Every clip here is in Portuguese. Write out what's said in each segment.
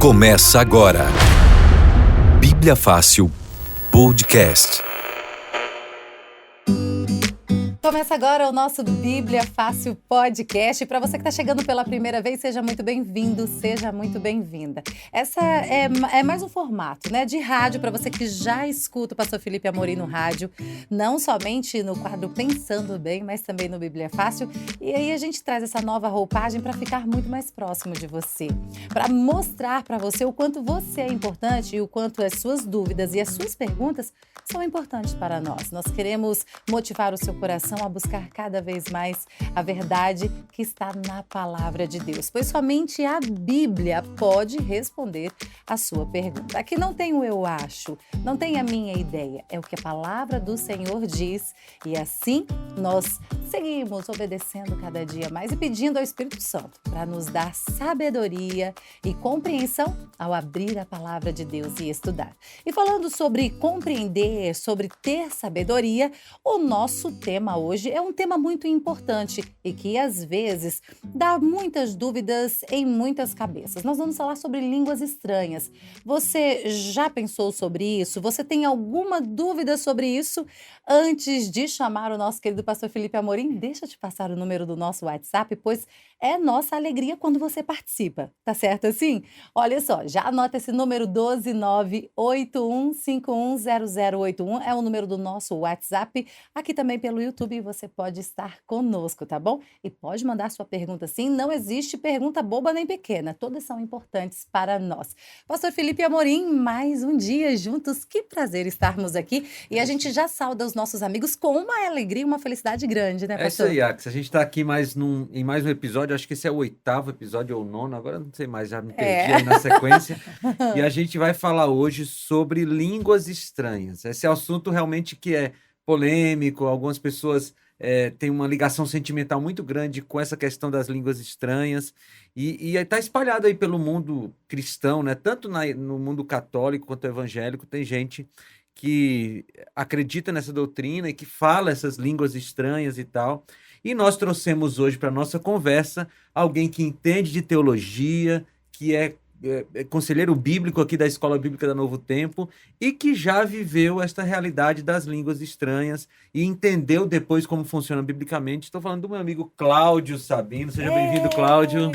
Começa agora. Bíblia Fácil Podcast. Começa agora o nosso Bíblia Fácil Podcast. Para você que está chegando pela primeira vez, seja muito bem-vindo, seja muito bem-vinda. Essa é mais um formato, né, de rádio para você que já escuta o pastor Felipe Amorim no rádio, não somente no quadro Pensando Bem, mas também no Bíblia Fácil. E aí a gente traz essa nova roupagem para ficar muito mais próximo de você, para mostrar para você o quanto você é importante e o quanto as suas dúvidas e as suas perguntas são importantes para nós. Nós queremos motivar o seu coração a buscar cada vez mais a verdade que está na palavra de Deus, pois somente a Bíblia pode responder a sua pergunta. Aqui não tem o eu acho, não tem a minha ideia, é o que a palavra do Senhor diz, e assim nós seguimos obedecendo cada dia mais e pedindo ao Espírito Santo para nos dar sabedoria e compreensão ao abrir a palavra de Deus e estudar. E falando sobre compreender, sobre ter sabedoria, o nosso tema hoje é um tema muito importante e que às vezes dá muitas dúvidas em muitas cabeças. Nós vamos falar sobre línguas estranhas. Você já pensou sobre isso? Você tem alguma dúvida sobre isso? Antes de chamar o nosso querido pastor Felipe Amorim, deixa eu te passar o número do nosso WhatsApp, pois é nossa alegria quando você participa. Tá certo assim? Olha só, já anota esse número 12981510081, é o número do nosso WhatsApp, aqui também pelo YouTube você pode estar conosco, tá bom? E pode mandar sua pergunta sim, não existe pergunta boba nem pequena, todas são importantes para nós. Pastor Felipe Amorim, mais um dia juntos, que prazer estarmos aqui e a gente já sauda os nossos amigos com uma alegria e uma felicidade grande, né, pastor? É isso aí, Ax. A gente está aqui em mais um episódio, acho que esse é o 8º episódio ou o 9º, agora não sei mais, já me perdi aí na sequência. E a gente vai falar hoje sobre línguas estranhas. Esse é um assunto realmente que é polêmico, algumas pessoas têm uma ligação sentimental muito grande com essa questão das línguas estranhas. E está espalhado aí pelo mundo cristão, né? Tanto no mundo católico quanto evangélico, tem gente que acredita nessa doutrina e que fala essas línguas estranhas e tal. E nós trouxemos hoje para a nossa conversa alguém que entende de teologia, que é conselheiro bíblico aqui da Escola Bíblica da Novo Tempo e que já viveu esta realidade das línguas estranhas e entendeu depois como funciona biblicamente. Estou falando do meu amigo Cláudio Sabino. Seja bem-vindo, Cláudio.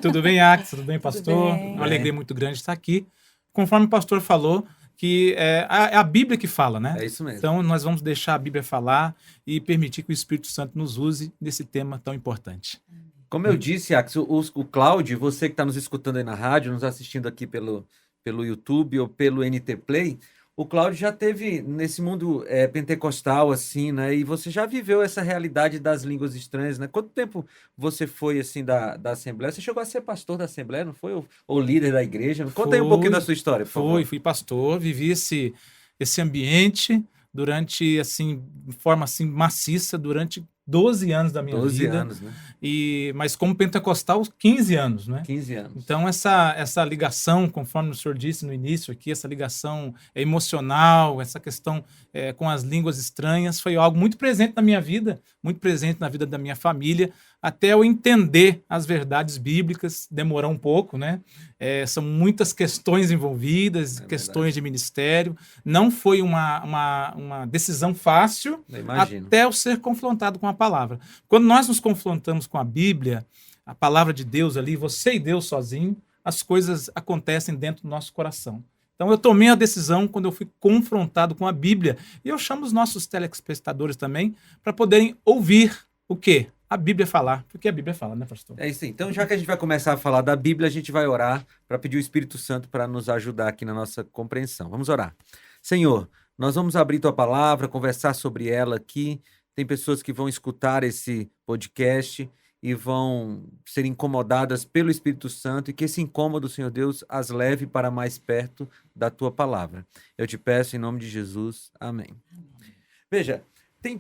Tudo bem, Ax? Tudo bem, pastor? Tudo bem. Uma alegria muito grande estar aqui. Conforme o pastor falou, que é a Bíblia que fala, né? É isso mesmo. Então, nós vamos deixar a Bíblia falar e permitir que o Espírito Santo nos use nesse tema tão importante. Como eu disse, Ax, o Cláudio, você que está nos escutando aí na rádio, nos assistindo aqui pelo YouTube ou pelo NT Play, o Cláudio já teve nesse mundo pentecostal, assim, né? E você já viveu essa realidade das línguas estranhas, né? Quanto tempo você foi, assim, da Assembleia? Você chegou a ser pastor da Assembleia, não foi? Ou líder da igreja? Conta aí um pouquinho da sua história, por favor. Fui pastor, vivi esse ambiente durante, assim, de forma, assim, maciça, durante 12 anos da minha 12 vida. anos, né? Mas como pentecostal, 15 anos, né? 15 anos. Então, essa ligação, conforme o senhor disse no início aqui, essa ligação emocional, essa questão com as línguas estranhas, foi algo muito presente na minha vida, muito presente na vida da minha família, até eu entender as verdades bíblicas, demorou um pouco, né? São muitas questões envolvidas, questões de ministério. Não foi uma decisão fácil, até eu ser confrontado com a palavra. Quando nós nos confrontamos com a Bíblia, a palavra de Deus ali, você e Deus sozinho, as coisas acontecem dentro do nosso coração. Então eu tomei a decisão quando eu fui confrontado com a Bíblia. E eu chamo os nossos telespectadores também para poderem ouvir o quê? A Bíblia falar, porque a Bíblia fala, né, pastor? É isso aí. Então, já que a gente vai começar a falar da Bíblia, a gente vai orar para pedir o Espírito Santo para nos ajudar aqui na nossa compreensão. Vamos orar. Senhor, nós vamos abrir tua palavra, conversar sobre ela aqui. Tem pessoas que vão escutar esse podcast e vão ser incomodadas pelo Espírito Santo e que esse incômodo, Senhor Deus, as leve para mais perto da tua palavra. Eu te peço em nome de Jesus. Amém. Veja,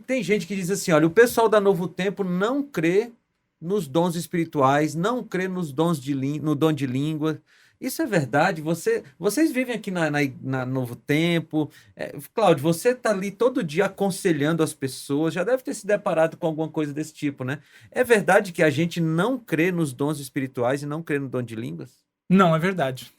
tem gente que diz assim, olha, o pessoal da Novo Tempo não crê nos dons espirituais, não crê nos dons no dom de língua. Isso é verdade? Vocês vivem aqui na Novo Tempo. Cláudio, você está ali todo dia aconselhando as pessoas, já deve ter se deparado com alguma coisa desse tipo, né? É verdade que a gente não crê nos dons espirituais e não crê no dom de línguas? Não, é verdade.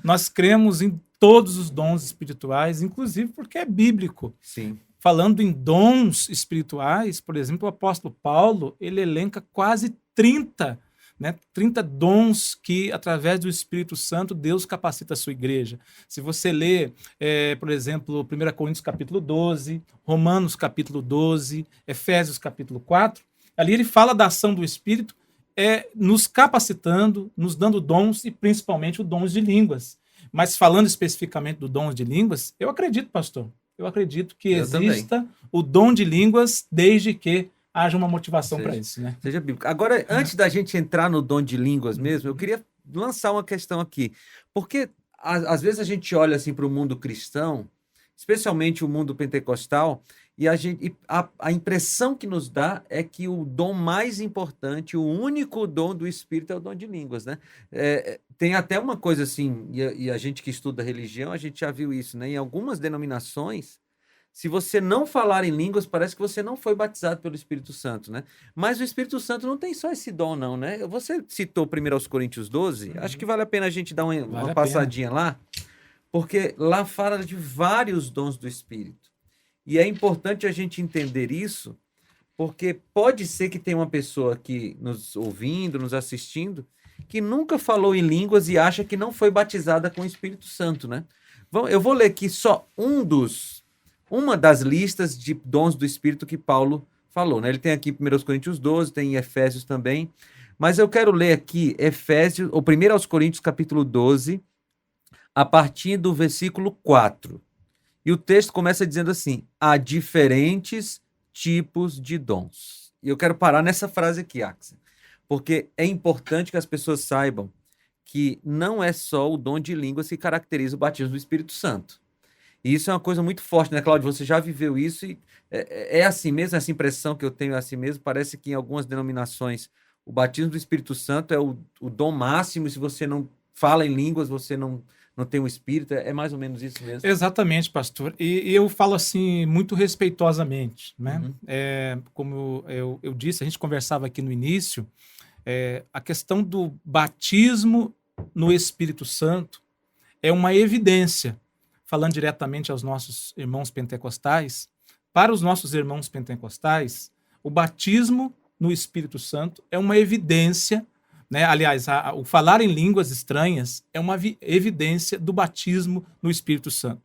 Nós cremos em todos os dons espirituais, inclusive porque é bíblico. Sim. Falando em dons espirituais, por exemplo, o apóstolo Paulo, ele elenca quase 30 dons que, através do Espírito Santo, Deus capacita a sua igreja. Se você ler, por exemplo, 1 Coríntios capítulo 12, Romanos capítulo 12, Efésios capítulo 4, ali ele fala da ação do Espírito, nos capacitando, nos dando dons e principalmente os dons de línguas. Mas falando especificamente do dom de línguas, eu acredito, pastor, eu acredito que exista o dom de línguas desde que haja uma motivação para isso, né? Seja bíblico. Agora, antes da gente entrar no dom de línguas mesmo, eu queria lançar uma questão aqui. Porque, às vezes, a gente olha assim para o mundo cristão, especialmente o mundo pentecostal, e a impressão que nos dá é que o dom mais importante, o único dom do Espírito é o dom de línguas, né? Tem até uma coisa assim, e a gente que estuda religião, a gente já viu isso, né? Em algumas denominações, se você não falar em línguas, parece que você não foi batizado pelo Espírito Santo, né? Mas o Espírito Santo não tem só esse dom, não, né? Você citou 1 Coríntios 12, acho que vale a pena a gente dar uma passadinha lá, porque lá fala de vários dons do Espírito. E é importante a gente entender isso, porque pode ser que tenha uma pessoa aqui nos ouvindo, nos assistindo, que nunca falou em línguas e acha que não foi batizada com o Espírito Santo, né? Eu vou ler aqui só uma das listas de dons do Espírito que Paulo falou, né? Ele tem aqui 1 Coríntios 12, tem em Efésios também, mas eu quero ler aqui 1 Coríntios capítulo 12, a partir do versículo 4. E o texto começa dizendo assim: há diferentes tipos de dons. E eu quero parar nessa frase aqui, Axel, porque é importante que as pessoas saibam que não é só o dom de línguas que caracteriza o batismo do Espírito Santo. E isso é uma coisa muito forte, né, Cláudio? Você já viveu isso e é assim mesmo, essa impressão que eu tenho é assim mesmo. Parece que em algumas denominações o batismo do Espírito Santo é o dom máximo, e se você não fala em línguas, você não tem o Espírito. É mais ou menos isso mesmo? Exatamente, pastor. E eu falo assim, muito respeitosamente, né? Uhum. Como eu disse, a gente conversava aqui no início, a questão do batismo no Espírito Santo é uma evidência. Falando diretamente aos nossos irmãos pentecostais, para os nossos irmãos pentecostais, o batismo no Espírito Santo é uma evidência, né? Aliás, o falar em línguas estranhas é uma evidência do batismo no Espírito Santo.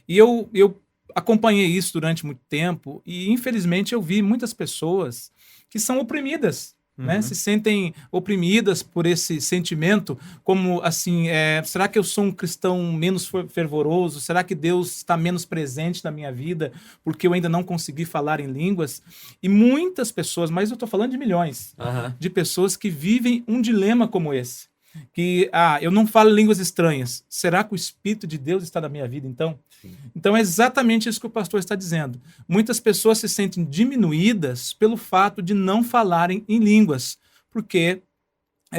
E eu acompanhei isso durante muito tempo e, infelizmente, eu vi muitas pessoas que são oprimidas, né? Se sentem oprimidas por esse sentimento, como assim, será que eu sou um cristão menos fervoroso? Será que Deus está menos presente na minha vida porque eu ainda não consegui falar em línguas? E muitas pessoas, mas eu estou falando de milhões, de pessoas que vivem um dilema como esse. Que, eu não falo línguas estranhas. Será que o Espírito de Deus está na minha vida, então? Sim. Então é exatamente isso que o pastor está dizendo. Muitas pessoas se sentem diminuídas pelo fato de não falarem em línguas, porque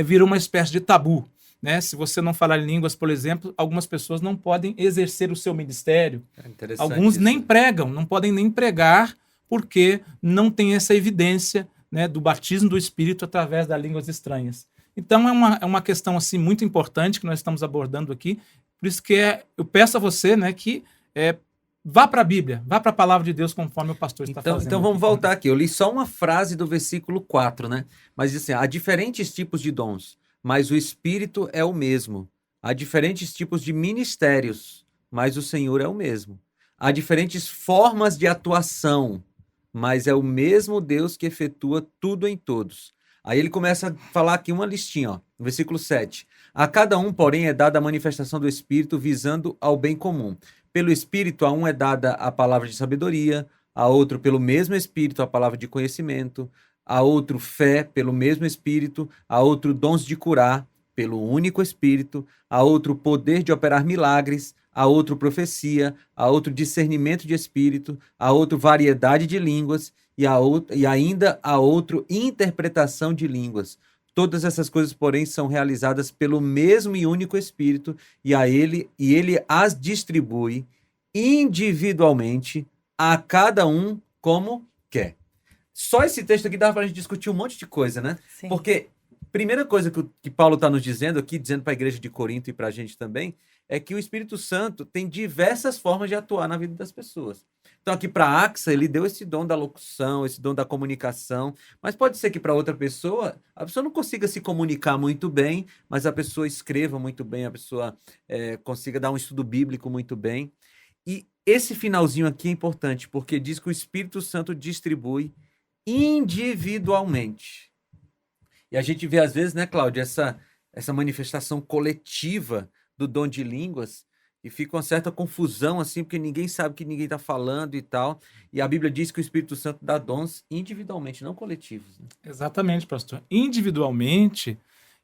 vira uma espécie de tabu, né? Se você não falar em línguas, por exemplo, algumas pessoas não podem exercer o seu ministério. Alguns nem pregam, não podem nem pregar, porque não tem essa evidência, né, do batismo do Espírito através das línguas estranhas. Então é uma questão assim muito importante que nós estamos abordando aqui. Por isso que eu peço a você, né, que vá para a Bíblia, vá para a palavra de Deus conforme o pastor está fazendo. Então vamos voltar aqui. Eu li só uma frase do versículo 4, né? Mas diz assim: há diferentes tipos de dons, mas o Espírito é o mesmo. Há diferentes tipos de ministérios, mas o Senhor é o mesmo. Há diferentes formas de atuação, mas é o mesmo Deus que efetua tudo em todos. Aí ele começa a falar aqui uma listinha, ó, no versículo 7. A cada um, porém, é dada a manifestação do Espírito visando ao bem comum. Pelo Espírito, a um é dada a palavra de sabedoria, a outro, pelo mesmo Espírito, a palavra de conhecimento, a outro, fé, pelo mesmo Espírito, a outro, dons de curar, pelo único Espírito, a outro, poder de operar milagres, a outro, profecia, a outro, discernimento de Espírito, a outro, variedade de línguas, e ainda a outro, interpretação de línguas. Todas essas coisas, porém, são realizadas pelo mesmo e único Espírito, e ele as distribui individualmente a cada um como quer. Só esse texto aqui dá para a gente discutir um monte de coisa, né? Sim. Porque primeira coisa que Paulo está nos dizendo aqui, dizendo para a igreja de Corinto e para a gente também, é que o Espírito Santo tem diversas formas de atuar na vida das pessoas. Então, aqui para a Axa, ele deu esse dom da locução, esse dom da comunicação, mas pode ser que para outra pessoa, a pessoa não consiga se comunicar muito bem, mas a pessoa escreva muito bem, a pessoa consiga dar um estudo bíblico muito bem. E esse finalzinho aqui é importante, porque diz que o Espírito Santo distribui individualmente. E a gente vê, às vezes, né, Cláudia, essa manifestação coletiva do dom de línguas, e fica uma certa confusão, assim, porque ninguém sabe o que ninguém está falando e tal. E a Bíblia diz que o Espírito Santo dá dons individualmente, não coletivos. Né? Exatamente, pastor. Individualmente,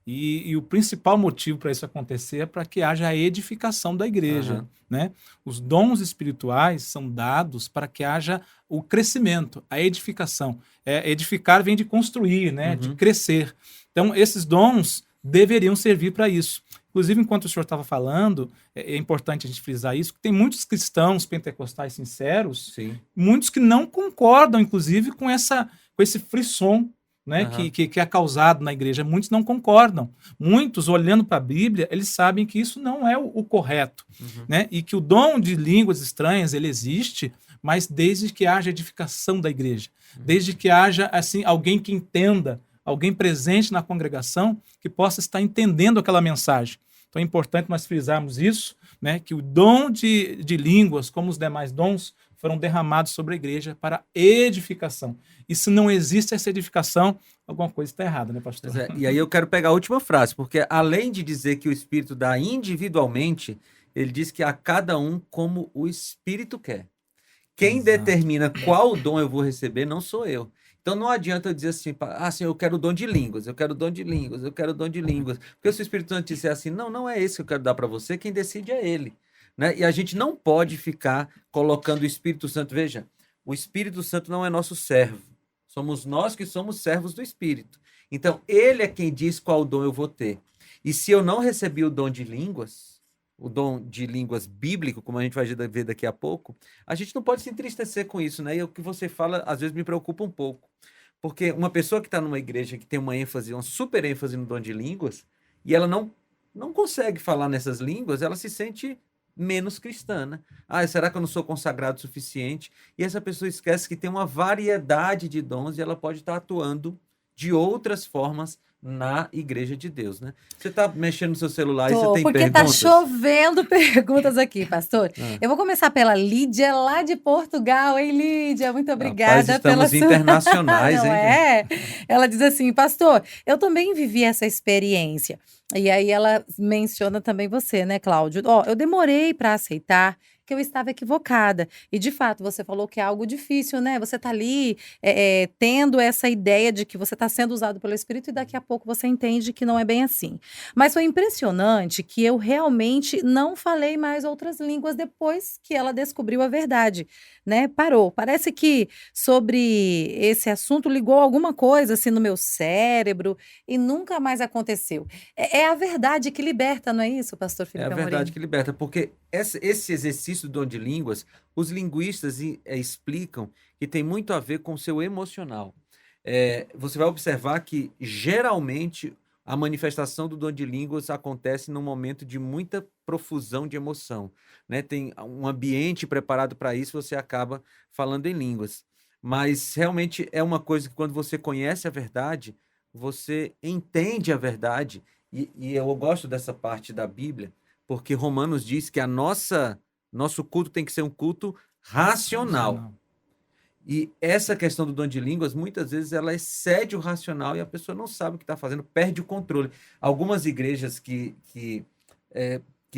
e o principal motivo para isso acontecer é para que haja a edificação da igreja. Né? Os dons espirituais são dados para que haja o crescimento, a edificação. Edificar vem de construir, né? De crescer. Então, esses dons deveriam servir para isso. Inclusive, enquanto o senhor estava falando, é importante a gente frisar isso, que tem muitos cristãos pentecostais sinceros, Sim. muitos que não concordam, inclusive, com esse frisson, né, que é causado na igreja. Muitos não concordam. Muitos, olhando para a Bíblia, eles sabem que isso não é o correto, né, e que o dom de línguas estranhas, ele existe, mas desde que haja edificação da igreja, desde que haja assim, alguém que entenda, alguém presente na congregação que possa estar entendendo aquela mensagem. Então é importante nós frisarmos isso, né, que o dom de línguas, como os demais dons, foram derramados sobre a igreja para edificação. E se não existe essa edificação, alguma coisa está errada, né, pastor? E aí eu quero pegar a última frase, porque além de dizer que o Espírito dá individualmente, ele diz que a cada um como o Espírito quer. Quem determina qual dom eu vou receber não sou eu. Então não adianta eu dizer assim, assim, eu quero o dom de línguas, eu quero o dom de línguas, eu quero o dom de línguas. Porque se o Espírito Santo disser assim, não é esse que eu quero dar para você, quem decide é ele. Né? E a gente não pode ficar colocando o Espírito Santo. Veja, o Espírito Santo não é nosso servo. Somos nós que somos servos do Espírito. Então, ele é quem diz qual dom eu vou ter. E se eu não recebi o dom de línguas, o dom de línguas bíblico, como a gente vai ver daqui a pouco, a gente não pode se entristecer com isso, né? E o que você fala, às vezes, me preocupa um pouco. Porque uma pessoa que está numa igreja que tem uma ênfase, uma super ênfase no dom de línguas, e ela não consegue falar nessas línguas, ela se sente menos cristã, né? Será que eu não sou consagrado o suficiente? E essa pessoa esquece que tem uma variedade de dons e ela pode estar atuando de outras formas na igreja de Deus, né? Você está mexendo no seu celular e você tem porque perguntas? Tá chovendo perguntas aqui, pastor. Eu vou começar pela Lídia, lá de Portugal. Hein, Lídia? Muito obrigada. Estamos internacionais, não hein? É? Ela diz assim, pastor, eu também vivi essa experiência. E aí ela menciona também você, né, Cláudio? Eu demorei para aceitar que eu estava equivocada. E, de fato, você falou que é algo difícil, né? Você tá ali tendo essa ideia de que você está sendo usado pelo Espírito e daqui a pouco você entende que não é bem assim. Mas foi impressionante que eu realmente não falei mais outras línguas depois que ela descobriu a verdade, né? Parou. Parece que sobre esse assunto ligou alguma coisa assim no meu cérebro e nunca mais aconteceu. É a verdade que liberta, não é isso, pastor Felipe Amorim? É a verdade que liberta, porque esse exercício do dom de línguas, os linguistas explicam que tem muito a ver com o seu emocional. Você vai observar que, geralmente, a manifestação do dom de línguas acontece num momento de muita profusão de emoção. Né? Tem um ambiente preparado para isso, você acaba falando em línguas. Mas, realmente, é uma coisa que, quando você conhece a verdade, você entende a verdade. E eu gosto dessa parte da Bíblia, porque Romanos diz que nosso culto tem que ser um culto racional. E essa questão do dom de línguas, muitas vezes, ela excede o racional e a pessoa não sabe o que está fazendo, perde o controle. Algumas igrejas que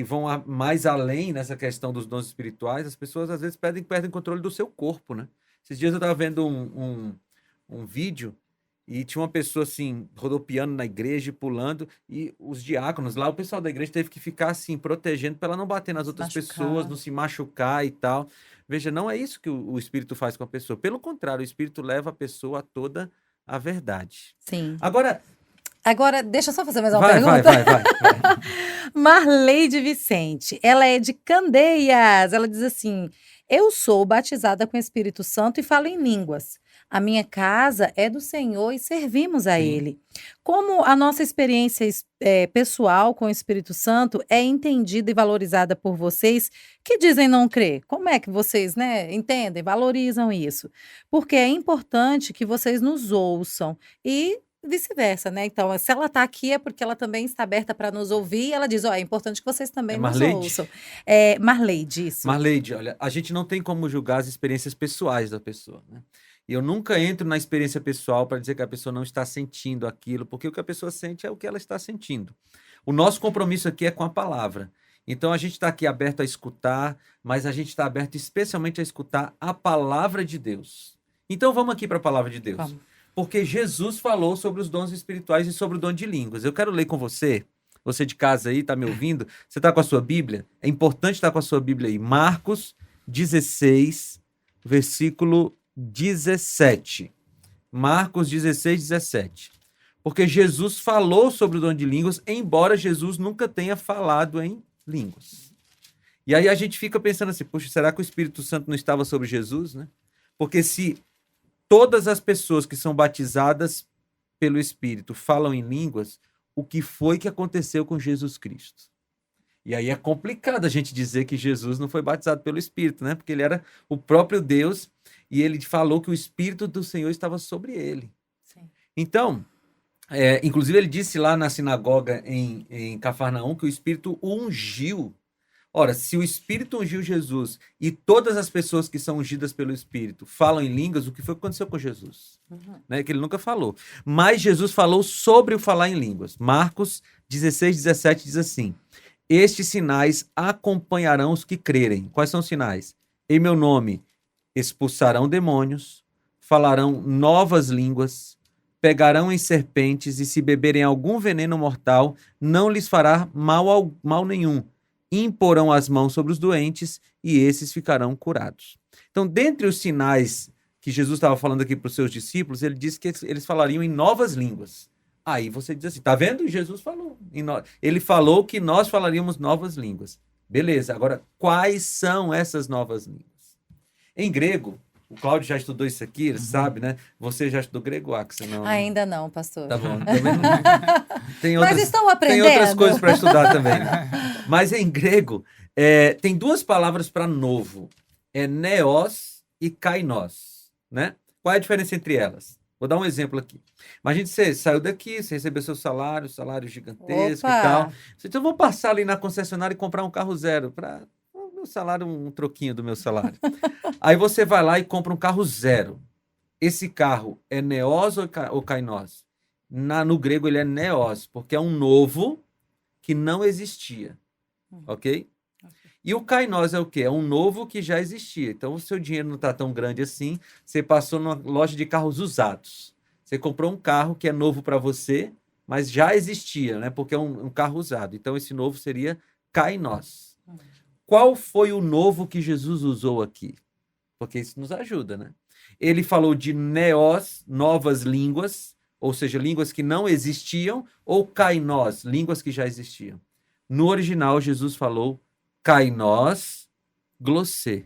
vão mais além nessa questão dos dons espirituais, as pessoas, às vezes, perdem o controle do seu corpo, né? Esses dias eu estava vendo um vídeo e tinha uma pessoa, assim, rodopiando na igreja, pulando, e os diáconos lá, o pessoal da igreja teve que ficar, assim, protegendo para ela não bater nas outras pessoas, não se machucar e tal. Veja, não é isso que o Espírito faz com a pessoa. Pelo contrário, o Espírito leva a pessoa a toda a verdade. Sim. Agora, deixa eu só fazer mais uma pergunta. Vai. Marleide Vicente, ela é de Candeias. Ela diz assim, eu sou batizada com o Espírito Santo e falo em línguas. A minha casa é do Senhor e servimos a Sim. Ele. Como a nossa experiência pessoal com o Espírito Santo é entendida e valorizada por vocês que dizem não crer? Como é que vocês, né, entendem, valorizam isso? Porque é importante que vocês nos ouçam e vice-versa, né? Então, se ela está aqui é porque ela também está aberta para nos ouvir e ela diz, ó, é importante que vocês É também nos Marleide? ouçam. Marleide, isso. Marleide, olha, a gente não tem como julgar as experiências pessoais da pessoa, né? E eu nunca entro na experiência pessoal para dizer que a pessoa não está sentindo aquilo, porque o que a pessoa sente é o que ela está sentindo. O nosso compromisso aqui é com a palavra. Então a gente está aqui aberto a escutar, mas a gente está aberto especialmente a escutar a palavra de Deus. Então vamos aqui para a palavra de Deus. Vamos. Porque Jesus falou sobre os dons espirituais e sobre o dom de línguas. Eu quero ler com você. Você de casa aí, está me ouvindo? Você está com a sua Bíblia? É importante estar com a sua Bíblia aí. Marcos 16, versículo 17. Marcos 16, 17. Porque Jesus falou sobre o dom de línguas, embora Jesus nunca tenha falado em línguas. E aí a gente fica pensando assim, poxa, será que o Espírito Santo não estava sobre Jesus, né? Porque se todas as pessoas que são batizadas pelo Espírito falam em línguas, o que foi que aconteceu com Jesus Cristo? E aí é complicado a gente dizer que Jesus não foi batizado pelo Espírito, né? Porque ele era o próprio Deus e ele falou que o Espírito do Senhor estava sobre ele. Sim. Então, inclusive ele disse lá na sinagoga em Cafarnaum que o Espírito o ungiu. Ora, se o Espírito ungiu Jesus e todas as pessoas que são ungidas pelo Espírito falam em línguas, o que foi que aconteceu com Jesus? Né? Que ele nunca falou. Mas Jesus falou sobre o falar em línguas. Marcos 16, 17 diz assim: estes sinais acompanharão os que crerem. Quais são os sinais? Em meu nome expulsarão demônios, falarão novas línguas, pegarão em serpentes e se beberem algum veneno mortal, não lhes fará mal nenhum. Imporão as mãos sobre os doentes e esses ficarão curados. Então, dentre os sinais que Jesus estava falando aqui para os seus discípulos, ele disse que eles falariam em novas línguas. Aí você diz assim, tá vendo? Jesus falou. Ele falou que nós falaríamos novas línguas. Beleza, agora, quais são essas novas línguas? Em grego, o Cláudio já estudou isso aqui, ele sabe, né? Você já estudou grego, Axel? Não, Ainda não, pastor. Tá bom. Também não... Mas estão Tem aprendendo. outras coisas para estudar também. Né? Mas em grego, tem duas palavras para novo. É neos e kainos. Né? Qual é a diferença entre elas? Vou dar um exemplo aqui. Imagina que você saiu daqui, você recebeu seu salário gigantesco Opa! e tal. Você disse, eu vou passar ali na concessionária e comprar um carro zero para o meu salário, um troquinho do meu salário. Aí você vai lá e compra um carro zero. Esse carro é neos ou kainos? No grego ele é neos, porque é um novo que não existia. Ok? E o kainos é o quê? É um novo que já existia. Então o seu dinheiro não está tão grande assim. Você passou numa loja de carros usados. Você comprou um carro que é novo para você, mas já existia, né? Porque é um carro usado. Então esse novo seria kainos. Qual foi o novo que Jesus usou aqui? Porque isso nos ajuda, né? Ele falou de neos, novas línguas, ou seja, línguas que não existiam, ou kainos, línguas que já existiam. No original, Jesus falou kainos glossê.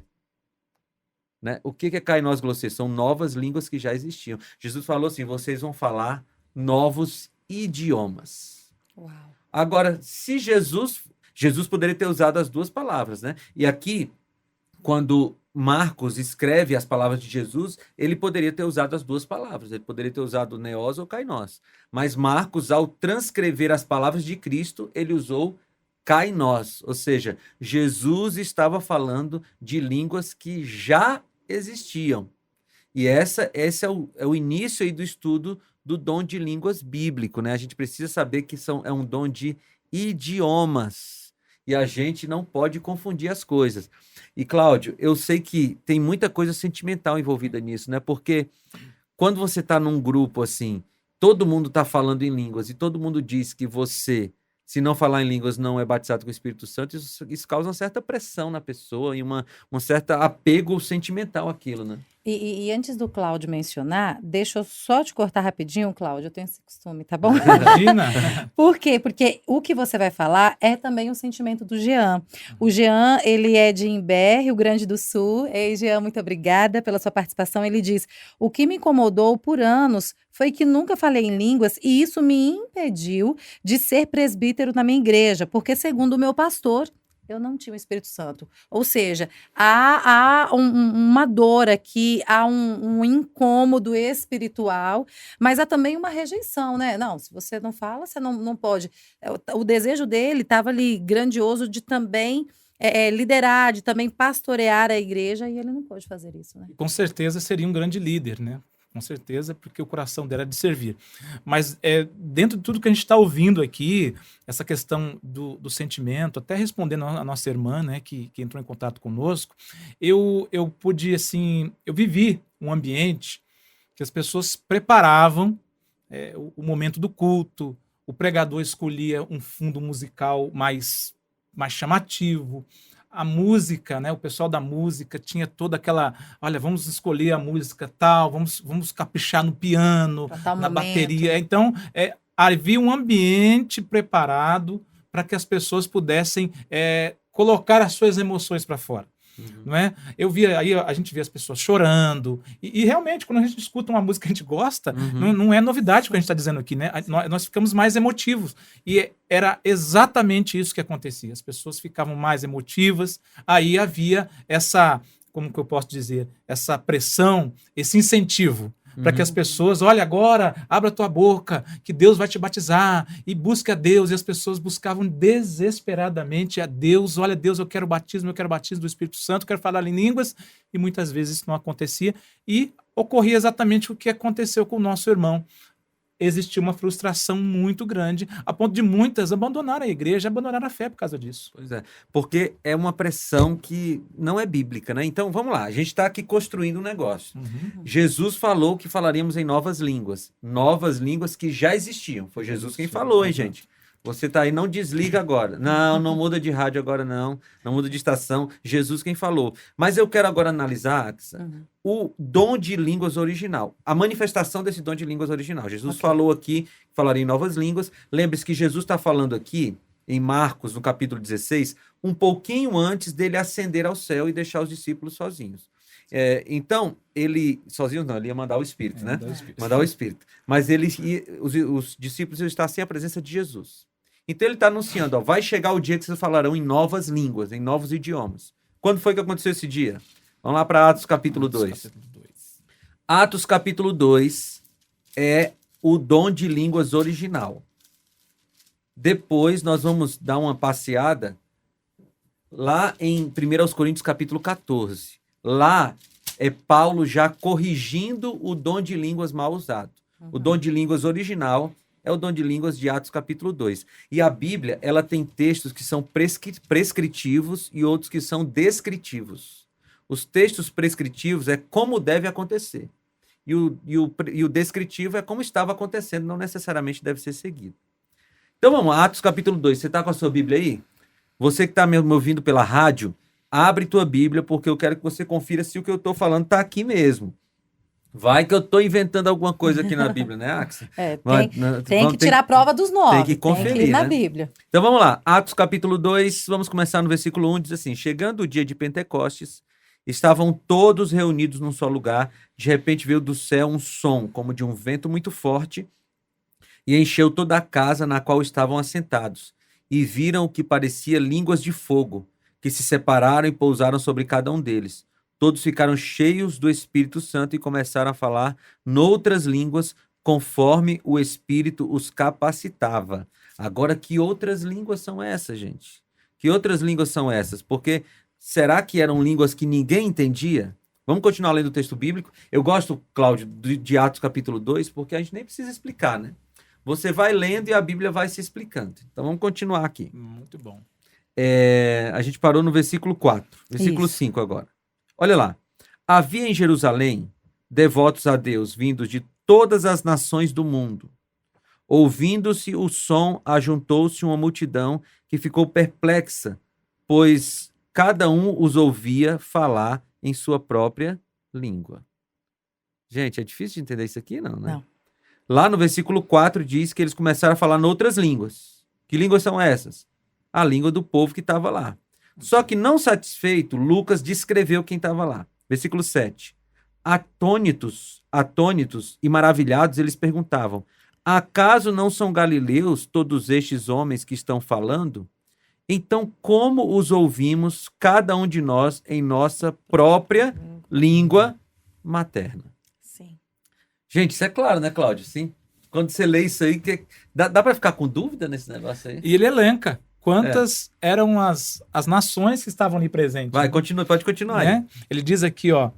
Né? O que é kainos glossê? São novas línguas que já existiam. Jesus falou assim, vocês vão falar novos idiomas. Uau. Agora, se Jesus poderia ter usado as duas palavras, né? E aqui, quando Marcos escreve as palavras de Jesus, ele poderia ter usado as duas palavras. Ele poderia ter usado neos ou kainos. Mas Marcos, ao transcrever as palavras de Cristo, ele usou kainos. Ou seja, Jesus estava falando de línguas que já existiam. E esse é o início aí do estudo do dom de línguas bíblico, né? A gente precisa saber que é um dom de idiomas. E a gente não pode confundir as coisas. E, Cláudio, eu sei que tem muita coisa sentimental envolvida nisso, né? Porque quando você está num grupo assim, todo mundo está falando em línguas e todo mundo diz que você, se não falar em línguas, não é batizado com o Espírito Santo, isso causa uma certa pressão na pessoa e um certo apego sentimental àquilo, né? E antes do Cláudio mencionar, deixa eu só te cortar rapidinho, Cláudio, eu tenho esse costume, tá bom? Imagina. Por quê? Porque o que você vai falar é também o sentimento do Jean. O Jean, ele é de Imbé, Rio Grande do Sul. Ei, Jean, muito obrigada pela sua participação. Ele diz, o que me incomodou por anos foi que nunca falei em línguas e isso me impediu de ser presbítero na minha igreja, porque segundo o meu pastor, eu não tinha o Espírito Santo. Ou seja, há uma dor aqui, há um incômodo espiritual, mas há também uma rejeição, né? Não, se você não fala, você não pode. O desejo dele estava ali grandioso de também liderar, de também pastorear a igreja, e ele não pôde fazer isso, né? Com certeza seria um grande líder, né? Com certeza, porque o coração dela é de servir. Mas dentro de tudo que a gente está ouvindo aqui, essa questão do sentimento, até respondendo a nossa irmã, né, que entrou em contato conosco, eu pude, assim, eu vivi um ambiente que as pessoas preparavam o momento do culto, o pregador escolhia um fundo musical mais chamativo, a música, né? O pessoal da música tinha toda aquela, olha, vamos escolher a música tal, vamos caprichar no piano, na bateria. Então, havia um ambiente preparado para que as pessoas pudessem colocar as suas emoções para fora. Não é? Aí a gente via as pessoas chorando, e realmente, quando a gente escuta uma música que a gente gosta, não é novidade o que a gente está dizendo aqui, né? Nós ficamos mais emotivos, e era exatamente isso que acontecia, as pessoas ficavam mais emotivas, aí havia essa, como que eu posso dizer, essa pressão, esse incentivo, para que as pessoas, olha agora, abra a tua boca, que Deus vai te batizar, e busca a Deus, e as pessoas buscavam desesperadamente a Deus, olha Deus, eu quero batismo do Espírito Santo, eu quero falar em línguas, e muitas vezes isso não acontecia, e ocorria exatamente o que aconteceu com o nosso irmão. Existia uma frustração muito grande, a ponto de muitas abandonar a igreja, abandonar a fé por causa disso. Pois é, porque é uma pressão que não é bíblica, né? Então, vamos lá, a gente está aqui construindo um negócio. Jesus falou que falaríamos em novas línguas que já existiam. Foi Jesus quem falou, hein, gente? Você tá aí, não desliga agora. Não muda de rádio agora, não muda de estação. Jesus quem falou. Mas eu quero agora analisar, Axa, o dom de línguas original. A manifestação desse dom de línguas original. Jesus falou aqui, falaria em novas línguas. Lembre-se que Jesus está falando aqui, em Marcos, no capítulo 16, um pouquinho antes dele ascender ao céu e deixar os discípulos sozinhos. Então, sozinhos não, ele ia mandar o Espírito, né? Mandar o Espírito. Mas os discípulos iam estar sem a presença de Jesus. Então ele está anunciando, vai chegar o dia que vocês falarão em novas línguas, em novos idiomas. Quando foi que aconteceu esse dia? Vamos lá para Atos capítulo 2. Atos capítulo 2 é o dom de línguas original. Depois nós vamos dar uma passeada lá em 1 Coríntios capítulo 14. Lá é Paulo já corrigindo o dom de línguas mal usado. O dom de línguas original é o dom de línguas de Atos capítulo 2. E a Bíblia, ela tem textos que são prescritivos e outros que são descritivos. Os textos prescritivos é como deve acontecer. E o descritivo é como estava acontecendo, não necessariamente deve ser seguido. Então vamos, Atos capítulo 2. Você está com a sua Bíblia aí? Você que está me ouvindo pela rádio, abre tua Bíblia, porque eu quero que você confira se o que eu estou falando está aqui mesmo. Vai que eu estou inventando alguma coisa aqui na Bíblia, né, Axa? Tem que tirar a prova dos 9. Tem que conferir, tem que ir na né? Bíblia. Então vamos lá, Atos capítulo 2, vamos começar no versículo 1, diz assim, chegando o dia de Pentecostes, estavam todos reunidos num só lugar, de repente veio do céu um som, como de um vento muito forte, e encheu toda a casa na qual estavam assentados, e viram o que parecia línguas de fogo, que se separaram e pousaram sobre cada um deles. Todos ficaram cheios do Espírito Santo e começaram a falar noutras línguas, conforme o Espírito os capacitava. Agora, que outras línguas são essas, gente? Que outras línguas são essas? Porque será que eram línguas que ninguém entendia? Vamos continuar lendo o texto bíblico? Eu gosto, Cláudio, de Atos capítulo 2, porque a gente nem precisa explicar, né? Você vai lendo e a Bíblia vai se explicando. Então, vamos continuar aqui. Muito bom. A gente parou no versículo 4. Versículo 5 agora. Olha lá. Havia em Jerusalém devotos a Deus, vindos de todas as nações do mundo. Ouvindo-se o som, ajuntou-se uma multidão que ficou perplexa, pois cada um os ouvia falar em sua própria língua. Gente, é difícil de entender isso aqui, não, né? Não. Lá no versículo 4 diz que eles começaram a falar em outras línguas. Que línguas são essas? A língua do povo que estava lá. Só que não satisfeito, Lucas descreveu quem estava lá. Versículo 7. Atônitos e maravilhados, eles perguntavam: acaso não são galileus todos estes homens que estão falando? Então, como os ouvimos, cada um de nós, em nossa própria língua materna? Sim. Gente, isso é claro, né, Cláudio? Sim. Quando você lê isso aí, dá para ficar com dúvida nesse negócio aí? E ele elenca quantas eram as nações que estavam ali presentes. Vai, né? continua, pode continuar aí. Né? Ele diz aqui, ó,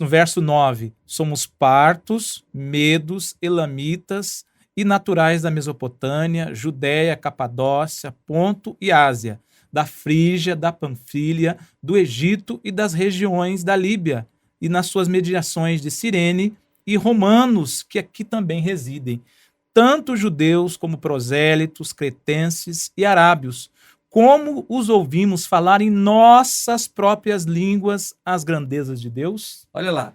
no verso 9, somos partos, medos, elamitas e naturais da Mesopotâmia, Judéia, Capadócia, Ponto e Ásia, da Frígia, da Panfilha, do Egito e das regiões da Líbia, e nas suas mediações de Cirene, e romanos que aqui também residem, tanto judeus como prosélitos, cretenses e arábios, como os ouvimos falar em nossas próprias línguas as grandezas de Deus? Olha lá.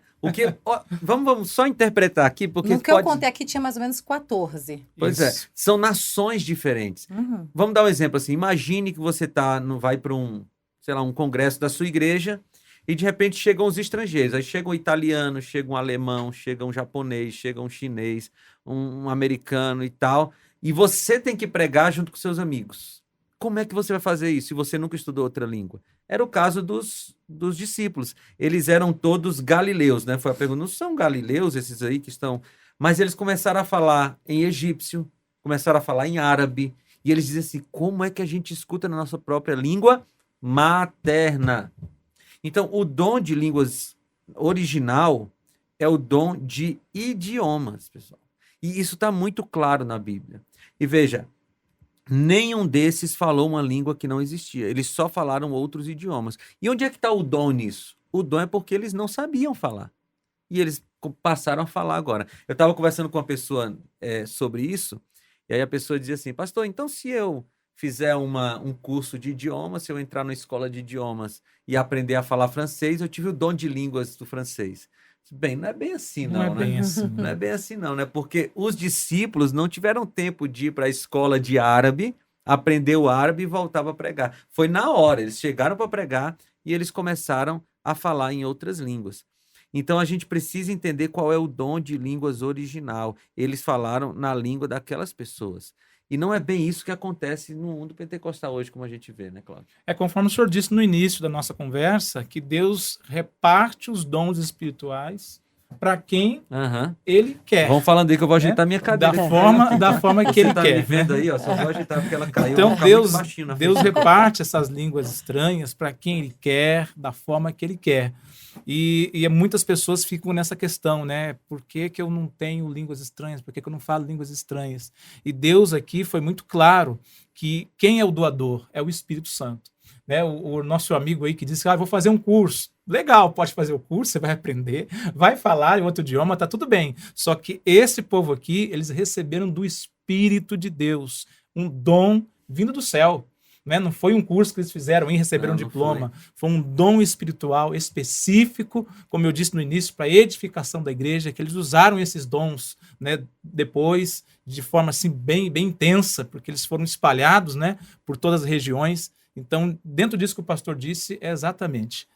Vamos só interpretar aqui, porque No que eu contei aqui tinha mais ou menos 14. Pois Isso. são nações diferentes. Uhum. Vamos dar um exemplo assim. Imagine que você vai para um congresso da sua igreja e de repente chegam os estrangeiros. Aí chega um italiano, chega um alemão, chega um japonês, chega um chinês, um americano e tal. E você tem que pregar junto com seus amigos. Como é que você vai fazer isso se você nunca estudou outra língua? Era o caso dos discípulos. Eles eram todos galileus, né? Foi a pergunta, não são galileus esses aí que estão... Mas eles começaram a falar em egípcio, começaram a falar em árabe, e eles dizem assim, como é que a gente escuta na nossa própria língua materna? Então, o dom de línguas original é o dom de idiomas, pessoal. E isso está muito claro na Bíblia. E veja, nenhum desses falou uma língua que não existia. Eles só falaram outros idiomas. E onde é que está o dom nisso? O dom é porque eles não sabiam falar. E eles passaram a falar agora. Eu estava conversando com uma pessoa sobre isso, e aí a pessoa dizia assim, pastor, então se eu fizer um curso de idiomas, se eu entrar na escola de idiomas e aprender a falar francês, eu tive o dom de línguas do francês. Bem, não é bem assim, não, Não é né? bem assim. Não é bem assim, não, né? Porque os discípulos não tiveram tempo de ir para a escola de árabe, aprender o árabe e voltar para pregar. Foi na hora, eles chegaram para pregar e eles começaram a falar em outras línguas. Então a gente precisa entender qual é o dom de línguas original. Eles falaram na língua daquelas pessoas. E não é bem isso que acontece no mundo pentecostal hoje, como a gente vê, né, Cláudio? Conforme o senhor disse no início da nossa conversa, que Deus reparte os dons espirituais para quem Ele quer. Vamos falando aí que eu vou ajeitar minha cadeira. Da forma que Ele tá quer. Me vendo aí, ó, só vou ajeitar porque ela caiu. Então Deus reparte essas línguas estranhas para quem Ele quer, da forma que Ele quer. E muitas pessoas ficam nessa questão, né? Por que eu não tenho línguas estranhas? Por que eu não falo línguas estranhas? E Deus aqui foi muito claro que quem é o doador é o Espírito Santo. Né? O nosso amigo aí que disse, vou fazer um curso. Legal, pode fazer o curso, você vai aprender, vai falar em outro idioma, tá tudo bem. Só que esse povo aqui, eles receberam do Espírito de Deus um dom vindo do céu. Né? Não foi um curso que eles fizeram e receberam um diploma. Foi um dom espiritual específico, como eu disse no início, para a edificação da igreja, que eles usaram esses dons, né, depois, de forma assim, bem intensa, porque eles foram espalhados, né, por todas as regiões. Então, dentro disso que o pastor disse, é exatamente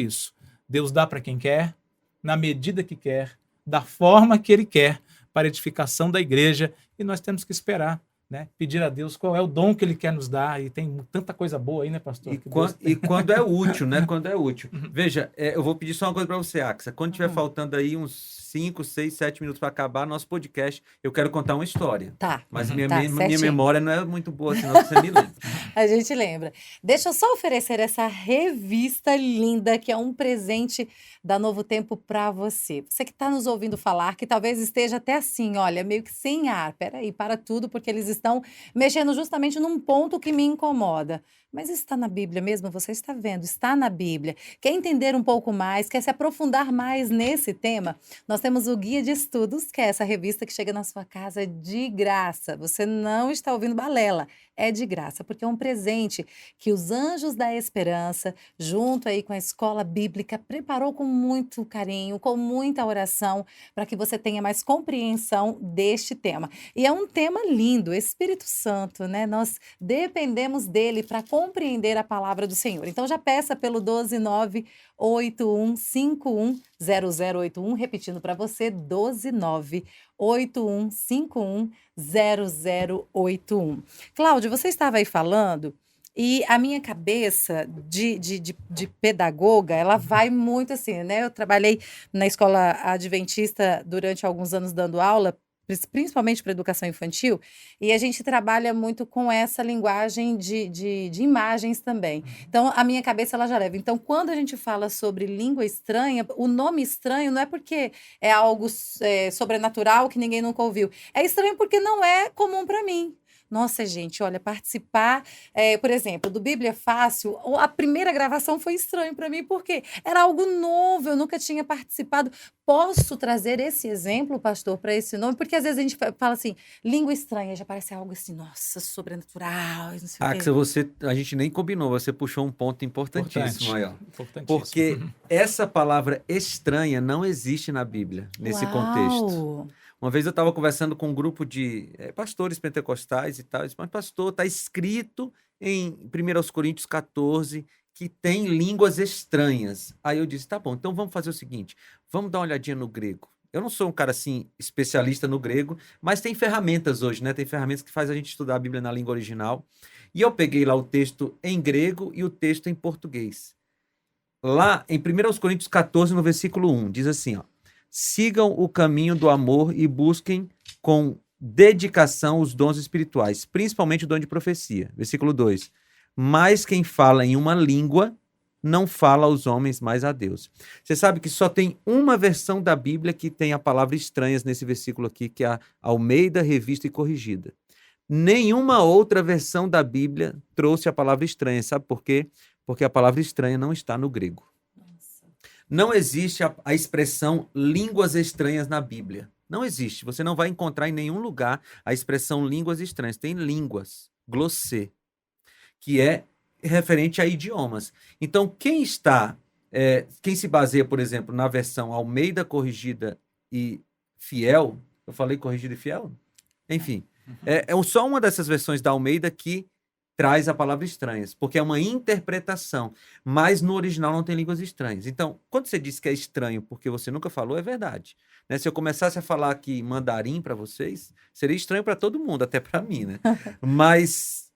isso. Deus dá para quem quer, na medida que quer, da forma que Ele quer, para a edificação da igreja, e nós temos que esperar. Né? Pedir a Deus qual é o dom que Ele quer nos dar, e tem tanta coisa boa aí, né, pastor? E quando é útil, né? Quando é útil. Veja, eu vou pedir só uma coisa para você, Axa. Quando tiver faltando aí uns 5, 6, 7 minutos para acabar nosso podcast, eu quero contar uma história. Tá. Mas minha memória não é muito boa, senão você me lembra. A gente lembra. Deixa eu só oferecer essa revista linda, que é um presente da Novo Tempo para você. Você que está nos ouvindo falar, que talvez esteja até assim, olha, meio que sem ar. Peraí, para tudo, porque eles estão mexendo justamente num ponto que me incomoda. Mas isso está na Bíblia mesmo? Você está vendo, está na Bíblia. Quer entender um pouco mais, quer se aprofundar mais nesse tema? Nós temos o Guia de Estudos, que é essa revista que chega na sua casa de graça. Você não está ouvindo balela. é de graça, porque é um presente que os Anjos da Esperança, junto aí com a Escola Bíblica, preparou com muito carinho, com muita oração, para que você tenha mais compreensão deste tema. E é um tema lindo, Espírito Santo, né? Nós dependemos dele para compreender a palavra do Senhor. Então já peça pelo 12981510081, repetindo para você, 12981510081. Cláudio, você estava aí falando e a minha cabeça de pedagoga, ela vai muito assim, né? Eu trabalhei na escola adventista durante alguns anos dando aula, principalmente para educação infantil, e a gente trabalha muito com essa linguagem de imagens também. Então, a minha cabeça ela já leva. Então, quando a gente fala sobre língua estranha, o nome estranho não é porque é algo sobrenatural que ninguém nunca ouviu. É estranho porque não é comum para mim. Nossa, gente, olha, participar, por exemplo, do Bíblia Fácil, a primeira gravação foi estranho para mim, porque era algo novo, eu nunca tinha participado. Posso trazer esse exemplo, pastor, para esse nome? Porque às vezes a gente fala assim, língua estranha, já parece algo assim, nossa, sobrenatural, não sei o quê. Axel, a gente nem combinou, você puxou um ponto importantíssimo aí, ó. Importantíssimo. Porque essa palavra estranha não existe na Bíblia, nesse contexto. Uma vez eu estava conversando com um grupo de pastores pentecostais e tal, eu disse, mas pastor, está escrito em 1 Coríntios 14 que tem línguas estranhas. Aí eu disse, tá bom, então vamos fazer o seguinte, vamos dar uma olhadinha no grego. Eu não sou um cara assim, especialista no grego, mas tem ferramentas hoje, né? Tem ferramentas que faz a gente estudar a Bíblia na língua original. E eu peguei lá o texto em grego e o texto em português. Lá em 1 Coríntios 14, no versículo 1, diz assim, ó, sigam o caminho do amor e busquem com dedicação os dons espirituais, principalmente o dom de profecia. Versículo 2. Mas quem fala em uma língua não fala aos homens, mas a Deus. Você sabe que só tem uma versão da Bíblia que tem a palavra estranhas nesse versículo aqui, que é a Almeida, Revista e Corrigida. Nenhuma outra versão da Bíblia trouxe a palavra estranha. Sabe por quê? Porque a palavra estranha não está no grego. Não existe a expressão línguas estranhas na Bíblia. Não existe. Você não vai encontrar em nenhum lugar a expressão línguas estranhas. Tem línguas, glossê, que é referente a idiomas. Então, quem se baseia, por exemplo, na versão Almeida, Corrigida e Fiel, eu falei Corrigida e Fiel? Enfim, é só uma dessas versões da Almeida que traz a palavra estranhas, porque é uma interpretação, mas no original não tem línguas estranhas. Então, quando você diz que é estranho porque você nunca falou, é verdade. Né? Se eu começasse a falar aqui mandarim para vocês, seria estranho para todo mundo, até para mim, né? Mas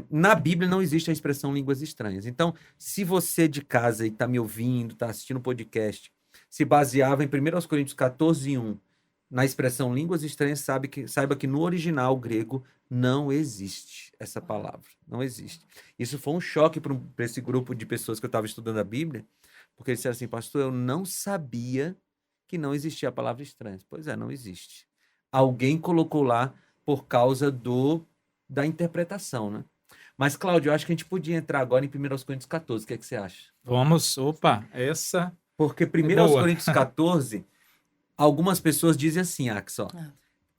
na Bíblia não existe a expressão línguas estranhas. Então, se você de casa e está me ouvindo, está assistindo o podcast, se baseava em 1 Coríntios 14, 1, na expressão línguas estranhas, saiba que no original grego não existe essa palavra. Não existe. Isso foi um choque para esse grupo de pessoas que eu estava estudando a Bíblia, porque eles disseram assim, pastor, eu não sabia que não existia a palavra estranha. Pois é, não existe. Alguém colocou lá por causa da interpretação, né? Mas, Cláudio, eu acho que a gente podia entrar agora em 1 Coríntios 14. O que é que você acha? Vamos, essa... Porque 1 Coríntios 14... Algumas pessoas dizem assim, Axel,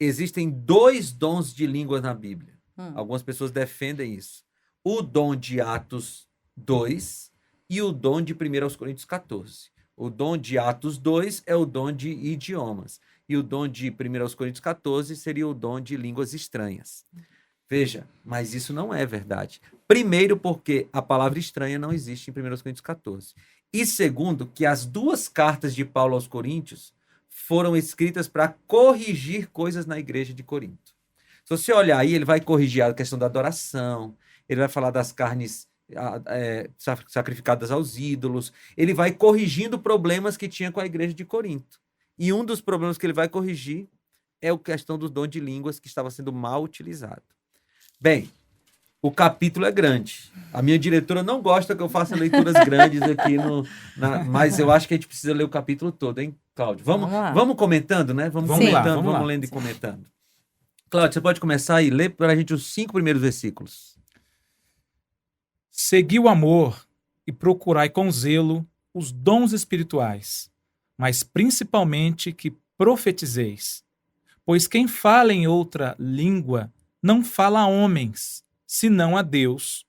existem 2 dons de línguas na Bíblia. Algumas pessoas defendem isso. O dom de Atos 2 e o dom de 1 Coríntios 14. O dom de Atos 2 é o dom de idiomas. E o dom de 1 Coríntios 14 seria o dom de línguas estranhas. Veja, mas isso não é verdade. Primeiro, porque a palavra estranha não existe em 1 Coríntios 14. E segundo, que as 2 cartas de Paulo aos Coríntios foram escritas para corrigir coisas na igreja de Corinto. Se você olhar aí, ele vai corrigir a questão da adoração, ele vai falar das carnes sacrificadas aos ídolos, ele vai corrigindo problemas que tinha com a igreja de Corinto. E um dos problemas que ele vai corrigir é a questão do dom de línguas que estava sendo mal utilizado. Bem, o capítulo é grande. A minha diretora não gosta que eu faça leituras grandes aqui, mas eu acho que a gente precisa ler o capítulo todo, hein, Cláudio? Vamos comentando, né? Vamos lendo e comentando. Cláudio, você pode começar e ler para a gente os 5 primeiros versículos. Segui o amor e procurai com zelo os dons espirituais, mas principalmente que profetizeis. Pois quem fala em outra língua não fala a homens, senão a Deus,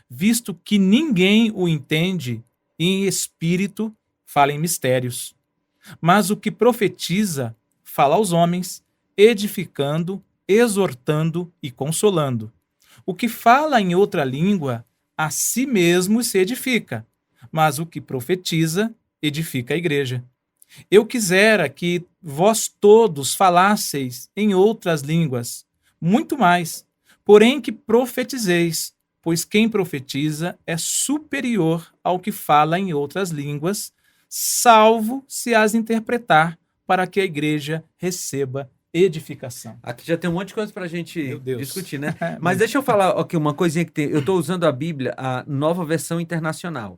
visto que ninguém o entende e em espírito fala em mistérios. Mas o que profetiza fala aos homens, edificando, exortando e consolando. O que fala em outra língua, a si mesmo se edifica, mas o que profetiza, edifica a igreja. Eu quisera que vós todos falasseis em outras línguas, muito mais, porém que profetizeis, pois quem profetiza é superior ao que fala em outras línguas, salvo se as interpretar, para que a igreja receba edificação. Aqui já tem um monte de coisa para a gente Meu Deus. discutir, né? Mas deixa eu falar aqui uma coisinha que tem. Eu estou usando a Bíblia, a Nova Versão Internacional.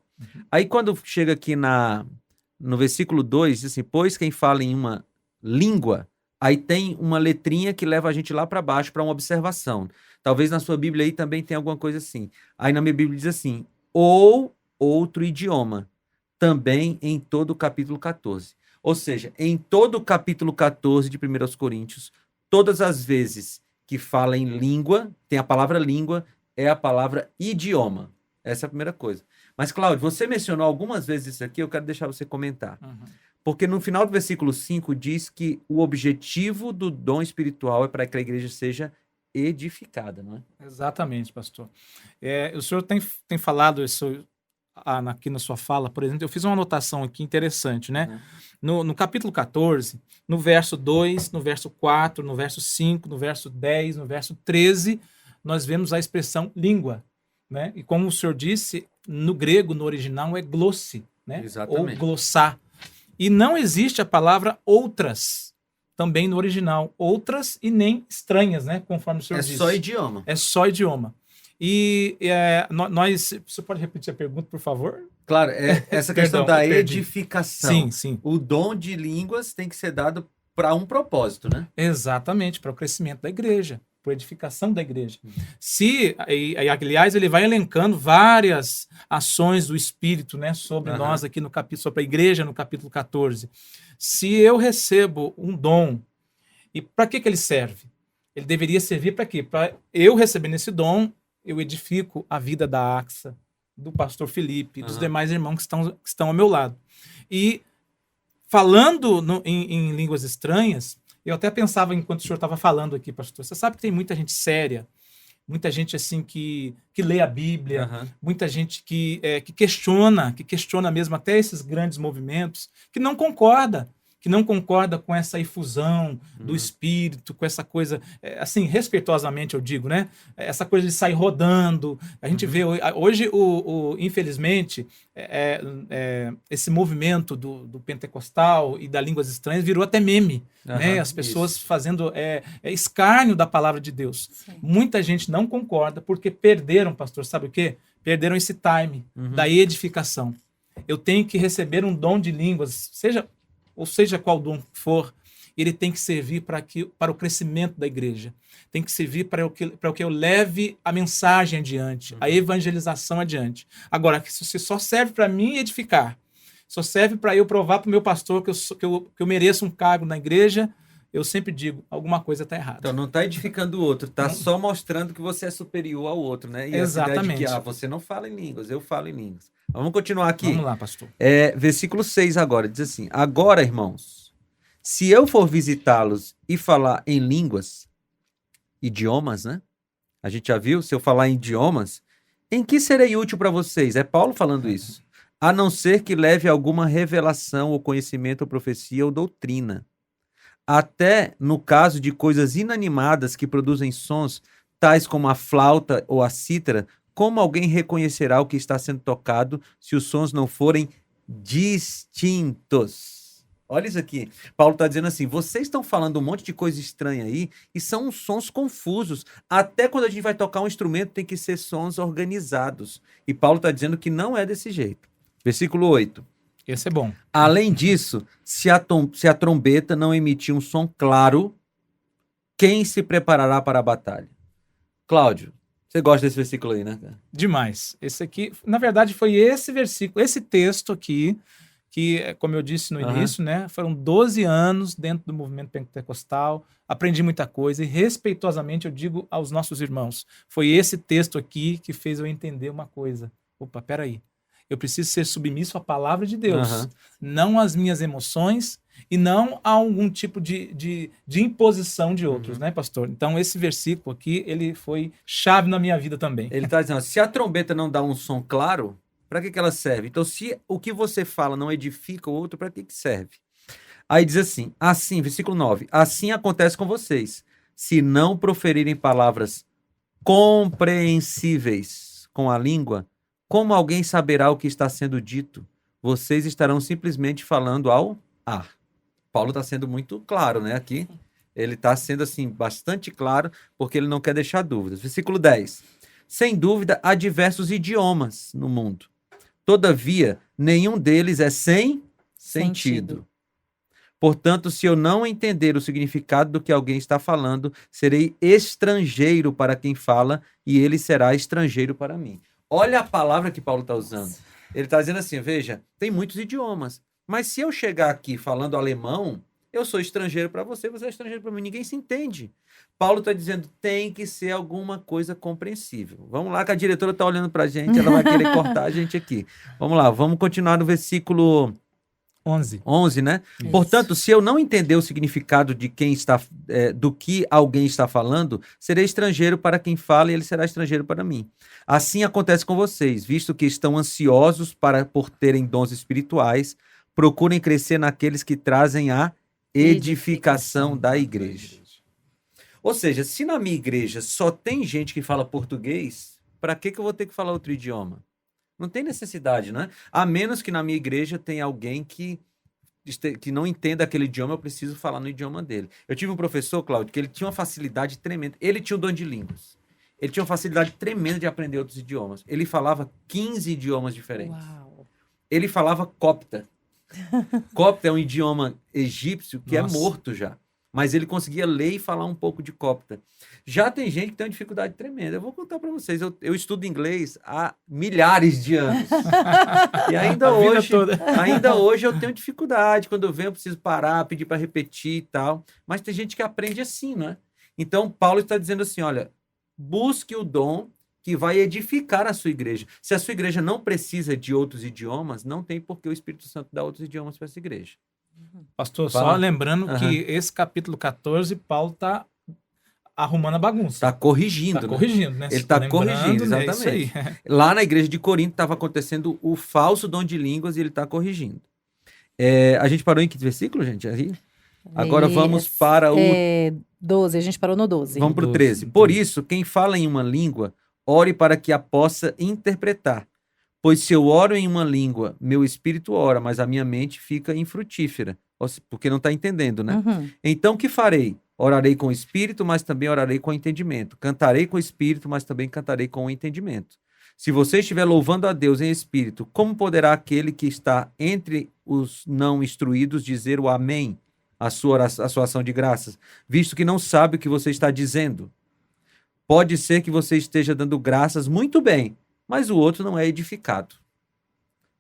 Aí quando chega aqui no versículo 2, diz assim, pois quem fala em uma língua, aí tem uma letrinha que leva a gente lá para baixo para uma observação. Talvez na sua Bíblia aí também tenha alguma coisa assim. Aí na minha Bíblia diz assim, ou outro idioma, também em todo o capítulo 14. Ou seja, em todo o capítulo 14 de 1 Coríntios, todas as vezes que fala em língua, tem a palavra língua, é a palavra idioma. Essa é a primeira coisa. Mas, Cláudio, você mencionou algumas vezes isso aqui, eu quero deixar você comentar. Porque no final do versículo 5 diz que o objetivo do dom espiritual é para que a igreja seja edificada, não é? Exatamente, pastor. O senhor tem falado isso aqui na sua fala, por exemplo, eu fiz uma anotação aqui interessante, né? No capítulo 14, no verso 2, no verso 4, no verso 5, no verso 10, no verso 13, nós vemos a expressão língua, né? E como o senhor disse, no grego, no original, é glosse, né? Exatamente. Ou glossar. E não existe a palavra outras, também no original. Outras e nem estranhas, né? Conforme o senhor disse. É só idioma. É só idioma. E você pode repetir a pergunta, por favor? Claro, essa questão da edificação. Sim, sim. O dom de línguas tem que ser dado para um propósito, né? Exatamente, para o crescimento da igreja, para a edificação da igreja. Aliás, ele vai elencando várias ações do Espírito, né, sobre nós aqui no capítulo, sobre a igreja no capítulo 14. Se eu recebo um dom, e para que ele serve? Ele deveria servir para quê? Para eu recebendo esse dom, eu edifico a vida da Axa, do pastor Felipe, dos demais irmãos que estão ao meu lado. E falando em línguas estranhas, eu até pensava enquanto o senhor estava falando aqui, pastor, você sabe que tem muita gente séria, muita gente assim que lê a Bíblia, muita gente que questiona mesmo até esses grandes movimentos, que não concorda com essa efusão do Espírito, com essa coisa, assim, respeitosamente eu digo, né? Essa coisa de sair rodando. A gente vê hoje, infelizmente, esse movimento do pentecostal e das línguas estranhas virou até meme, né? As pessoas fazendo escárnio da palavra de Deus. Sim. Muita gente não concorda porque perderam, pastor, sabe o quê? Perderam esse time da edificação. Eu tenho que receber um dom de línguas, seja qual dom for, ele tem que servir para o crescimento da igreja. Tem que servir para que eu leve a mensagem adiante, a evangelização adiante. Agora, se só serve para mim edificar, só serve para eu provar para o meu pastor que eu mereço um cargo na igreja, eu sempre digo, alguma coisa está errada. Então, não está edificando o outro, está só mostrando que você é superior ao outro, né? E exatamente. Essa ideia de que você não fala em línguas, eu falo em línguas. Vamos continuar aqui. Vamos lá, pastor. Versículo 6 agora, diz assim, agora, irmãos, se eu for visitá-los e falar em línguas, idiomas, né? A gente já viu, se eu falar em idiomas, em que serei útil para vocês? É Paulo falando isso. A não ser que leve alguma revelação ou conhecimento ou profecia ou doutrina. Até no caso de coisas inanimadas que produzem sons, tais como a flauta ou a cítara, como alguém reconhecerá o que está sendo tocado se os sons não forem distintos? Olha isso aqui. Paulo está dizendo assim, vocês estão falando um monte de coisa estranha aí e são sons confusos. Até quando a gente vai tocar um instrumento tem que ser sons organizados. E Paulo está dizendo que não é desse jeito. Versículo 8. Esse é bom. Além disso, se a trombeta não emitir um som claro, quem se preparará para a batalha? Cláudio, você gosta desse versículo aí, né? Demais. Esse aqui, na verdade, foi esse versículo, esse texto aqui, que, como eu disse no início, né, foram 12 anos dentro do movimento pentecostal, aprendi muita coisa e respeitosamente eu digo aos nossos irmãos, foi esse texto aqui que fez eu entender uma coisa. Opa, peraí, eu preciso ser submisso à palavra de Deus, não às minhas emoções e não a algum tipo de imposição de outros, né, pastor? Então, esse versículo aqui, ele foi chave na minha vida também. Ele está dizendo, se a trombeta não dá um som claro, para que ela serve? Então, se o que você fala não edifica o outro, para que serve? Aí diz assim, versículo 9, assim acontece com vocês, se não proferirem palavras compreensíveis com a língua, como alguém saberá o que está sendo dito? Vocês estarão simplesmente falando ao ar. Paulo está sendo muito claro, né, aqui. Ele está sendo, assim, bastante claro, porque ele não quer deixar dúvidas. Versículo 10. Sem dúvida, há diversos idiomas no mundo. Todavia, nenhum deles é sem sentido. Portanto, se eu não entender o significado do que alguém está falando, serei estrangeiro para quem fala e ele será estrangeiro para mim. Olha a palavra que Paulo está usando. Ele está dizendo assim, veja, tem muitos idiomas, mas se eu chegar aqui falando alemão, eu sou estrangeiro para você, você é estrangeiro para mim, ninguém se entende. Paulo está dizendo, tem que ser alguma coisa compreensível. Vamos lá, que a diretora está olhando para a gente, ela vai querer cortar a gente aqui. Vamos lá, vamos continuar no versículo 11, né? Isso. Portanto, se eu não entender o significado de quem está, do que alguém está falando, serei estrangeiro para quem fala e ele será estrangeiro para mim. Assim acontece com vocês, visto que estão ansiosos por terem dons espirituais, procurem crescer naqueles que trazem a edificação da igreja. Ou seja, se na minha igreja só tem gente que fala português, para que eu vou ter que falar outro idioma? Não tem necessidade, né? A menos que na minha igreja tenha alguém que não entenda aquele idioma, eu preciso falar no idioma dele. Eu tive um professor, Cláudio, que ele tinha uma facilidade tremenda. Ele tinha o dom de línguas. Ele tinha uma facilidade tremenda de aprender outros idiomas. Ele falava 15 idiomas diferentes. Uau. Ele falava copta. Copta é um idioma egípcio que é morto já. Mas ele conseguia ler e falar um pouco de copta. Já tem gente que tem uma dificuldade tremenda. Eu vou contar para vocês. Eu estudo inglês há milhares de anos. E ainda hoje eu tenho dificuldade. Quando eu venho, eu preciso parar, pedir para repetir e tal. Mas tem gente que aprende assim, né? Então, Paulo está dizendo assim, olha, busque o dom que vai edificar a sua igreja. Se a sua igreja não precisa de outros idiomas, não tem por que o Espírito Santo dar outros idiomas para essa igreja. Pastor, só lembrando que esse capítulo 14, Paulo está arrumando a bagunça. Está corrigindo. Está corrigindo, né? Ele está corrigindo, exatamente. Lá na igreja de Corinto estava acontecendo o falso dom de línguas e ele está corrigindo. A gente parou em que versículo, gente? Agora vamos para o... 12, a gente parou no 12. Vamos para o 13. Por isso, quem fala em uma língua, ore para que a possa interpretar. Pois se eu oro em uma língua, meu espírito ora, mas a minha mente fica infrutífera. Porque não está entendendo, né? Então, o que farei? Orarei com o espírito, mas também orarei com o entendimento. Cantarei com o espírito, mas também cantarei com o entendimento. Se você estiver louvando a Deus em espírito, como poderá aquele que está entre os não instruídos dizer o amém, a sua ação de graças, visto que não sabe o que você está dizendo? Pode ser que você esteja dando graças muito bem, mas o outro não é edificado.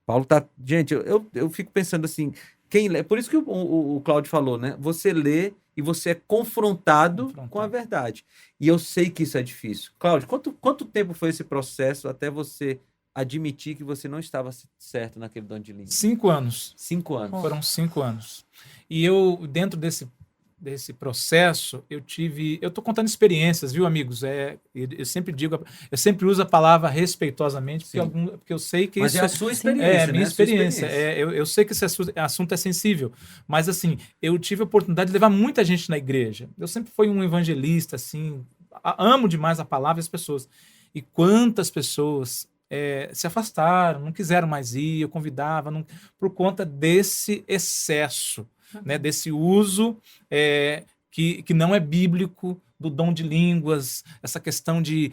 Paulo tá... Gente, eu fico pensando assim, quem lê... Por isso que o Cláudio falou, né? Você lê e você é confrontado com a verdade. E eu sei que isso é difícil. Cláudio, quanto tempo foi esse processo até você admitir que você não estava certo naquele dom de língua? 5 anos. 5 anos. Foram 5 anos. E eu, dentro desse processo, eu estou contando experiências, viu, amigos? Eu sempre uso a palavra respeitosamente, porque eu sei que mas isso é a sua experiência, é a minha experiência. Eu sei que esse assunto é sensível, mas assim, eu tive a oportunidade de levar muita gente na igreja. Eu sempre fui um evangelista, assim, amo demais a palavra e as pessoas. E quantas pessoas se afastaram, não quiseram mais ir, eu convidava, por conta desse excesso, né, desse uso que não é bíblico do dom de línguas, essa questão de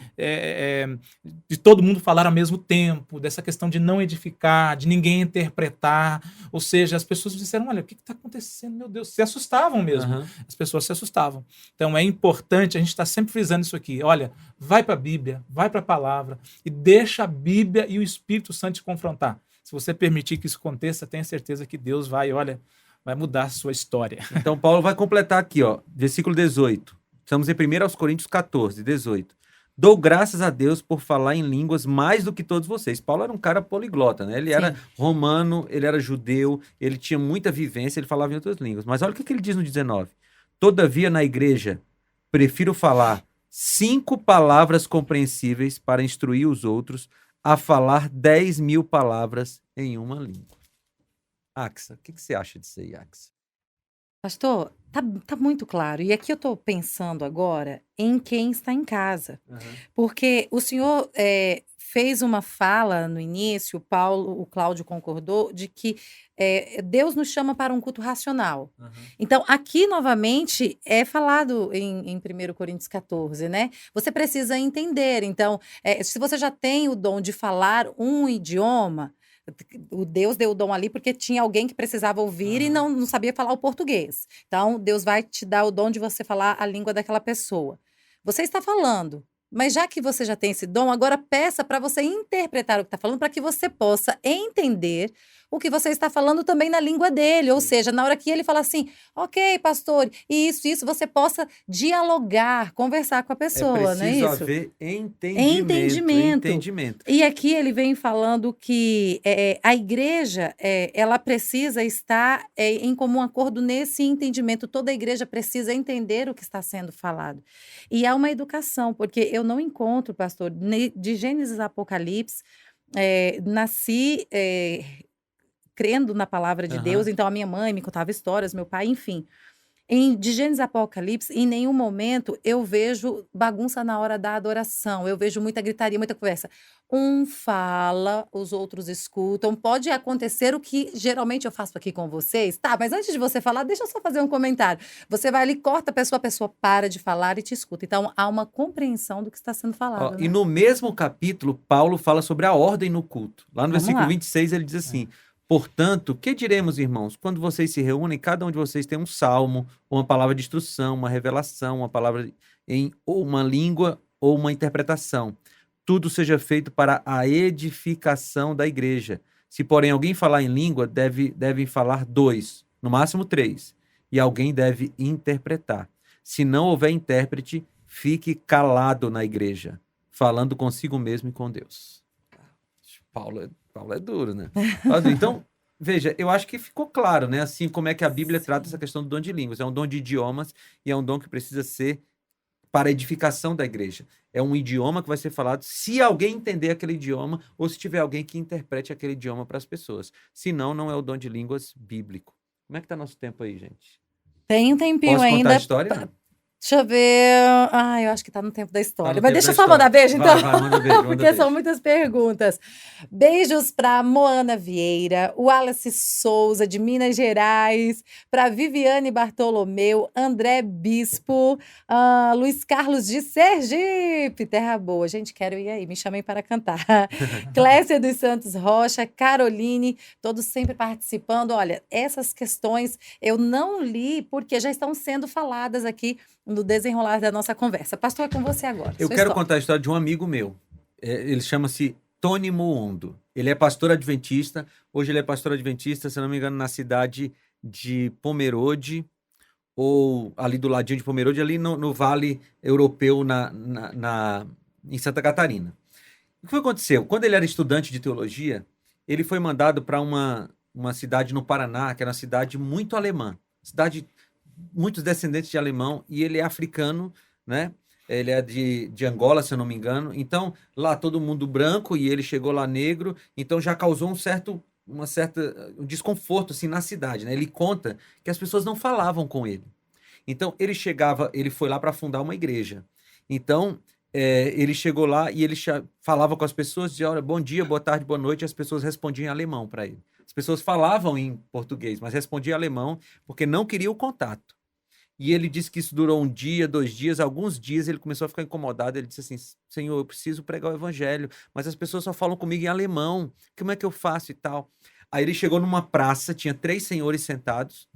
todo mundo falar ao mesmo tempo, dessa questão de não edificar, de ninguém interpretar. Ou seja, as pessoas disseram, olha, o que está acontecendo? Meu Deus, se assustavam mesmo. As pessoas se assustavam. Então é importante, a gente está sempre frisando isso aqui. Olha, vai para a Bíblia, vai para a palavra e deixa a Bíblia e o Espírito Santo te confrontar. Se você permitir que isso aconteça, tenha certeza que Deus vai mudar a sua história. Então, Paulo vai completar aqui, ó, versículo 18. Estamos em 1 Coríntios 14, 18. Dou graças a Deus por falar em línguas mais do que todos vocês. Paulo era um cara poliglota, né? Ele era romano, ele era judeu, ele tinha muita vivência, ele falava em outras línguas. Mas olha o que ele diz no 19. Todavia, na igreja, prefiro falar 5 palavras compreensíveis para instruir os outros a falar 10.000 palavras em uma língua. Axa, o que você acha disso aí, Axa? Pastor, tá muito claro. E aqui eu estou pensando agora em quem está em casa. Porque o senhor fez uma fala no início, o Cláudio concordou, de que Deus nos chama para um culto racional. Então, aqui novamente é falado em 1 Coríntios 14, né? Você precisa entender. Então, se você já tem o dom de falar um idioma, o Deus deu o dom ali porque tinha alguém que precisava ouvir e não sabia falar o português. Então, Deus vai te dar o dom de você falar a língua daquela pessoa. Você está falando, mas já que você já tem esse dom, agora peça para você interpretar o que está falando, para que você possa entender o que você está falando também na língua dele. Ou seja, na hora que ele fala assim, ok, pastor, isso, você possa dialogar, conversar com a pessoa, não é isso? É preciso haver entendimento. E aqui ele vem falando que a igreja, ela precisa estar em comum acordo nesse entendimento. Toda a igreja precisa entender o que está sendo falado. E há uma educação, porque eu não encontro, pastor, de Gênesis a Apocalipse, nasci crendo na palavra de Deus, então a minha mãe me contava histórias, meu pai, enfim. De Gênesis a Apocalipse, em nenhum momento eu vejo bagunça na hora da adoração, eu vejo muita gritaria, muita conversa. Um fala, os outros escutam. Pode acontecer o que geralmente eu faço aqui com vocês. Tá, mas antes de você falar, deixa eu só fazer um comentário. Você vai ali, corta a pessoa para de falar e te escuta. Então, há uma compreensão do que está sendo falado. E no mesmo capítulo, Paulo fala sobre a ordem no culto. Lá no versículo 26, ele diz assim... Portanto, que diremos, irmãos, quando vocês se reúnem, cada um de vocês tem um salmo, uma palavra de instrução, uma revelação, uma palavra ou uma língua ou uma interpretação. Tudo seja feito para a edificação da igreja. Se, porém, alguém falar em língua, devem falar 2, no máximo 3, e alguém deve interpretar. Se não houver intérprete, fique calado na igreja, falando consigo mesmo e com Deus. Paulo é duro, né? Então, veja, eu acho que ficou claro, né? Assim, como é que a Bíblia trata essa questão do dom de línguas. É um dom de idiomas e é um dom que precisa ser para a edificação da igreja. É um idioma que vai ser falado se alguém entender aquele idioma ou se tiver alguém que interprete aquele idioma para as pessoas. Senão, não é o dom de línguas bíblico. Como é que tá nosso tempo aí, gente? Tem um tempinho Posso ainda. Contar a história? Deixa eu ver. Eu acho que tá no tempo da história. Mas deixa eu só mandar beijo, então. Vai, manda beijo. Porque são muitas perguntas. Beijos para Moana Vieira, o Wallace Souza, de Minas Gerais, para Viviane Bartolomeu, André Bispo, Luiz Carlos de Sergipe, Terra Boa. Gente, quero ir aí, me chamem para cantar. Clécia dos Santos Rocha, Caroline, todos sempre participando. Olha, essas questões eu não li porque já estão sendo faladas aqui no desenrolar da nossa conversa. Pastor, é com você agora. Eu quero contar a história de um amigo meu. Ele chama-se Tony Muondo. Ele é pastor adventista. Hoje ele é pastor adventista, se não me engano, na cidade de Pomerode, ou ali do ladinho de Pomerode, ali no Vale Europeu, em Santa Catarina. O que aconteceu? Quando ele era estudante de teologia, ele foi mandado para uma cidade no Paraná, que era uma cidade muito alemã. Muitos descendentes de alemão, e ele é africano, né? Ele é de Angola, se eu não me engano. Então, lá todo mundo branco, e ele chegou lá negro, então já causou um desconforto assim, na cidade, né? Ele conta que as pessoas não falavam com ele. Então, ele foi lá para fundar uma igreja. Então, ele chegou lá e ele falava com as pessoas, dizia, olha, bom dia, boa tarde, boa noite, e as pessoas respondiam em alemão para ele. As pessoas falavam em português, mas respondiam em alemão porque não queriam o contato. E ele disse que isso durou 1 dia, 2 dias, alguns dias ele começou a ficar incomodado. Ele disse assim, Senhor, eu preciso pregar o evangelho, mas as pessoas só falam comigo em alemão. Como é que eu faço e tal? Aí ele chegou numa praça, tinha 3 senhores sentados,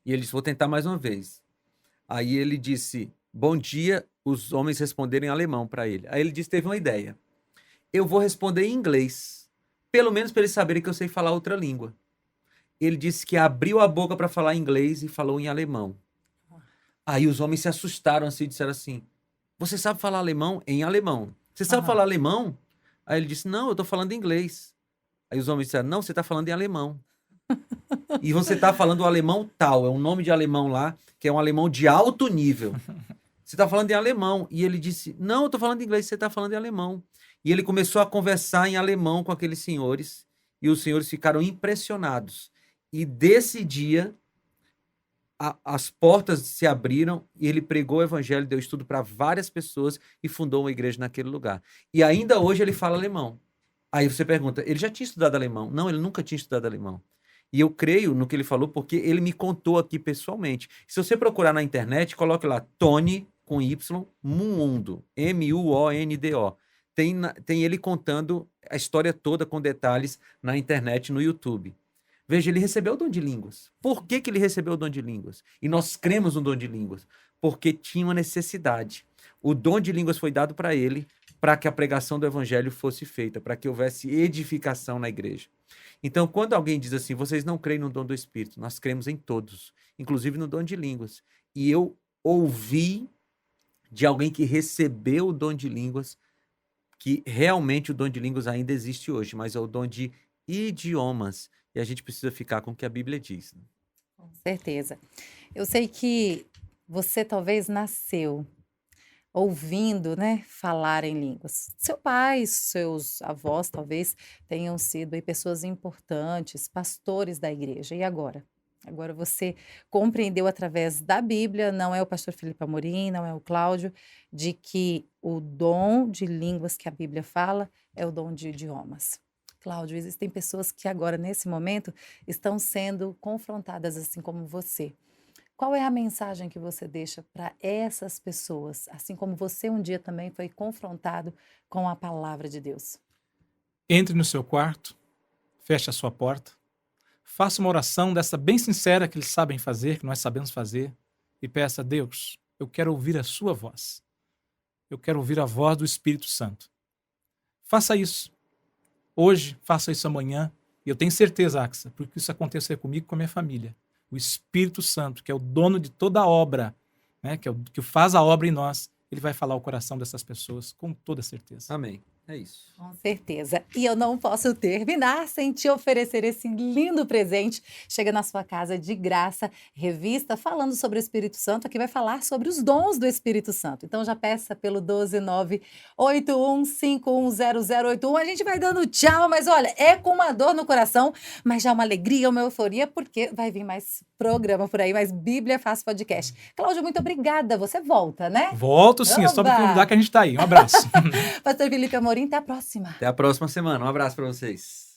e ele disse, vou tentar mais uma vez. Aí ele disse, bom dia, os homens responderam em alemão para ele. Aí ele disse, teve uma ideia. Eu vou responder em inglês, pelo menos para eles saberem que eu sei falar outra língua. Ele disse que abriu a boca para falar inglês e falou em alemão. Aí os homens se assustaram assim e disseram assim, você sabe falar alemão? Em alemão. Você sabe falar alemão? Aí ele disse, não, eu tô falando inglês. Aí os homens disseram, não, você tá falando em alemão. E você tá falando o alemão tal, é um nome de alemão lá, que é um alemão de alto nível. Você tá falando em alemão. E ele disse, não, eu tô falando em inglês, você tá falando em alemão. E ele começou a conversar em alemão com aqueles senhores, e os senhores ficaram impressionados. E desse dia, as portas se abriram, e ele pregou o evangelho, deu estudo para várias pessoas e fundou uma igreja naquele lugar. E ainda hoje ele fala alemão. Aí você pergunta, ele já tinha estudado alemão? Não, ele nunca tinha estudado alemão. E eu creio no que ele falou, porque ele me contou aqui pessoalmente. Se você procurar na internet, coloque lá Tony, com Y, Mundo, M-U-O-N-D-O. Tem ele contando a história toda com detalhes na internet, no YouTube. Veja, ele recebeu o dom de línguas. Por que ele recebeu o dom de línguas? E nós cremos no dom de línguas. Porque tinha uma necessidade. O dom de línguas foi dado para ele, para que a pregação do evangelho fosse feita, para que houvesse edificação na igreja. Então, quando alguém diz assim, vocês não creem no dom do Espírito, nós cremos em todos, inclusive no dom de línguas. E eu ouvi de alguém que recebeu o dom de línguas, que realmente o dom de línguas ainda existe hoje, mas é o dom de idiomas. E a gente precisa ficar com o que a Bíblia diz. Né? Com certeza. Eu sei que você talvez nasceu ouvindo, né, falar em línguas. Seu pai, seus avós talvez tenham sido aí pessoas importantes, pastores da igreja. E agora? Agora você compreendeu através da Bíblia, não é o pastor Felipe Amorim, não é o Cláudio, de que o dom de línguas que a Bíblia fala é o dom de idiomas. Cláudio, existem pessoas que agora, nesse momento, estão sendo confrontadas assim como você. Qual é a mensagem que você deixa para essas pessoas, assim como você um dia também foi confrontado com a palavra de Deus? Entre no seu quarto, feche a sua porta, faça uma oração dessa bem sincera que eles sabem fazer, que nós sabemos fazer, e peça a Deus, eu quero ouvir a sua voz. Eu quero ouvir a voz do Espírito Santo. Faça isso. Hoje, faça isso amanhã. E eu tenho certeza, Axa, porque isso acontecer comigo e com a minha família. O Espírito Santo, que é o dono de toda a obra, né, que faz a obra em nós, ele vai falar o coração dessas pessoas com toda certeza. Amém. É isso. Com certeza. E eu não posso terminar sem te oferecer esse lindo presente. Chega na sua casa de graça, revista falando sobre o Espírito Santo, que vai falar sobre os dons do Espírito Santo. Então já peça pelo 12981510081. A gente vai dando tchau, mas olha, é com uma dor no coração, mas já uma alegria, uma euforia, porque vai vir mais programa por aí, mais Bíblia Fácil Podcast. Cláudio, muito obrigada. Você volta, né? Volto sim, é só me convidar que a gente tá aí. Um abraço. Pastor Felipe Amorim, até a próxima. Até a próxima semana. Um abraço para vocês.